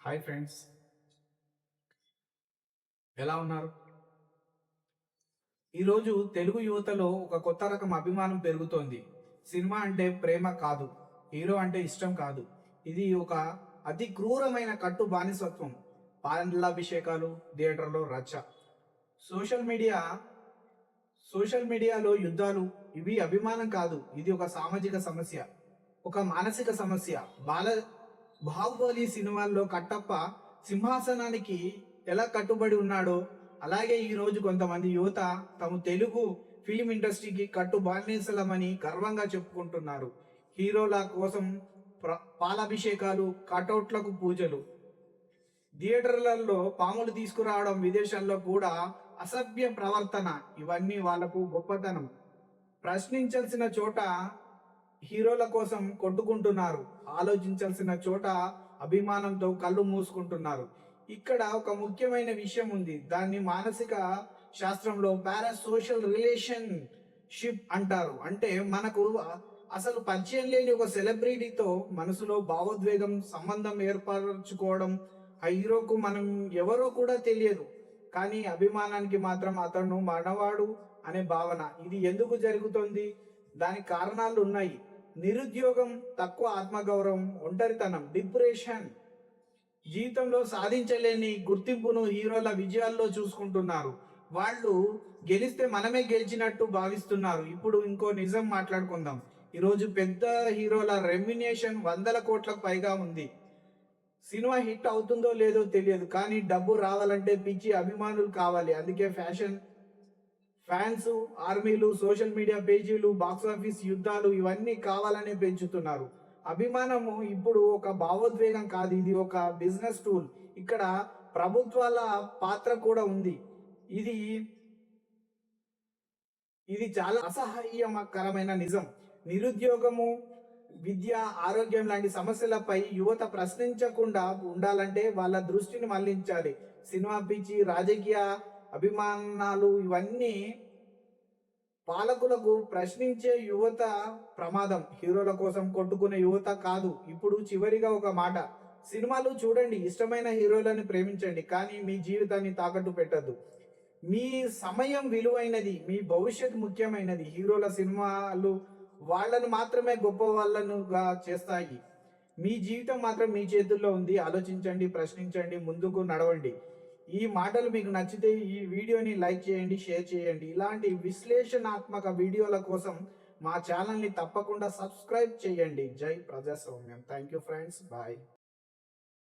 Hi friends, ఎలా ఉన్నారు? ఈరోజు తెలుగు యువతలో ఒక కొత్త రకం అభిమానం పెరుగుతోంది. సినిమా అంటే ప్రేమ కాదు, హీరో అంటే ఇష్టం కాదు. ఇది ఒక అతి క్రూరమైన కట్టు బానిసత్వం. పాలభిషేకాలు, థియేటర్లో రచ్చ, సోషల్ మీడియా సోషల్ మీడియాలో యుద్ధాలు. ఇవి అభిమానం కాదు, ఇది ఒక సామాజిక సమస్య, ఒక మానసిక సమస్య. బాహుబలి సినిమాల్లో కట్టప్ప సింహాసనానికి ఎలా కట్టుబడి ఉన్నాడో అలాగే ఈరోజు కొంతమంది యువత తమ తెలుగు ఫిలిం ఇండస్ట్రీకి కట్టు బానిసలమని గర్వంగా చెప్పుకుంటున్నారు. హీరోల కోసం పాలాభిషేకాలు, కటౌట్లకు పూజలు, థియేటర్లలో పాములు తీసుకురావడం, విదేశాల్లో కూడా అసభ్య ప్రవర్తన, ఇవన్నీ వాళ్లకు గొప్పతనం. ప్రశ్నించాల్సిన చోట హీరోల కోసం కొట్టుకుంటున్నారు, ఆలోచించాల్సిన చోట అభిమానంతో కళ్ళు మూసుకుంటున్నారు. ఇక్కడ ఒక ముఖ్యమైన విషయం ఉంది. దాన్ని మానసిక శాస్త్రంలో పారాసోషల్ రిలేషన్షిప్ అంటారు. అంటే మనకు అసలు పరిచయం లేని ఒక సెలబ్రిటీతో మనసులో భావోద్వేగం, సంబంధం ఏర్పరచుకోవడం. ఆ హీరోకు మనం ఎవరో కూడా తెలియదు, కానీ అభిమానానికి మాత్రం అతను మనవాడు అనే భావన. ఇది ఎందుకు జరుగుతుంది? దానికి కారణాలు ఉన్నాయి. నిరుద్యోగం, తక్కువ ఆత్మగౌరవం, ఒంటరితనం, డిప్రెషన్, జీవితంలో సాధించలేని గుర్తింపును హీరోల విజయాల్లో చూసుకుంటున్నారు. వాళ్ళు గెలిస్తే మనమే గెలిచినట్టు భావిస్తున్నారు. ఇప్పుడు ఇంకో నిజం మాట్లాడుకుందాం. ఈరోజు పెద్ద హీరోల రెమ్యునేషన్ 100 కోట్లకు పైగా ఉంది. సినిమా హిట్ అవుతుందో లేదో తెలియదు, కానీ డబ్బు రావాలంటే పిచ్చి అభిమానులు కావాలి. అందుకే ఫ్యాన్స్ ఆర్మీలు, సోషల్ మీడియా పేజీలు, బాక్సాఫీస్ యుద్ధాలు, ఇవన్నీ కావాలనే పెంచుతున్నారు. అభిమానము ఇప్పుడు ఒక భావోద్వేగం కాదు, ఇది ఒక బిజినెస్ టూల్. ఇక్కడ ప్రభుత్వాల పాత్ర కూడా ఉంది. ఇది చాలా అసహ్యకరమైన నిజం. నిరుద్యోగము, విద్య, ఆరోగ్యం లాంటి సమస్యలపై యువత ప్రశ్నించకుండా ఉండాలంటే వాళ్ళ దృష్టిని మళ్లించాలి. సినిమా పిచ్చి, రాజకీయ అభిమానాలు, ఇవన్నీ పాలకులకు ప్రశ్నించే యువత ప్రమాదం. హీరోల కోసం కొట్టుకునే యువత కాదు. ఇప్పుడు చివరిగా ఒక మాట, సినిమాలు చూడండి, ఇష్టమైన హీరోలను ప్రేమించండి, కానీ మీ జీవితాన్ని తాకట్టు పెట్టద్దు. మీ సమయం విలువైనది, మీ భవిష్యత్ ముఖ్యమైనది. హీరోల సినిమాలు వాళ్ళను మాత్రమే గొప్ప వాళ్ళనుగా చేస్తాయి. మీ జీవితం మాత్రం మీ చేతుల్లో ఉంది. ఆలోచించండి, ప్రశ్నించండి, ముందుకు నడవండి. ఈ మాటలు మీకు నచ్చితే ఈ వీడియోని లైక్ చేయండి, షేర్ చేయండి. ఇలాంటి విశ్లేషణాత్మక వీడియోల కోసం మా ఛానల్ని తప్పకుండా సబ్స్క్రైబ్ చేయండి. జై ప్రజాస్వామ్యం. Thank you friends, bye.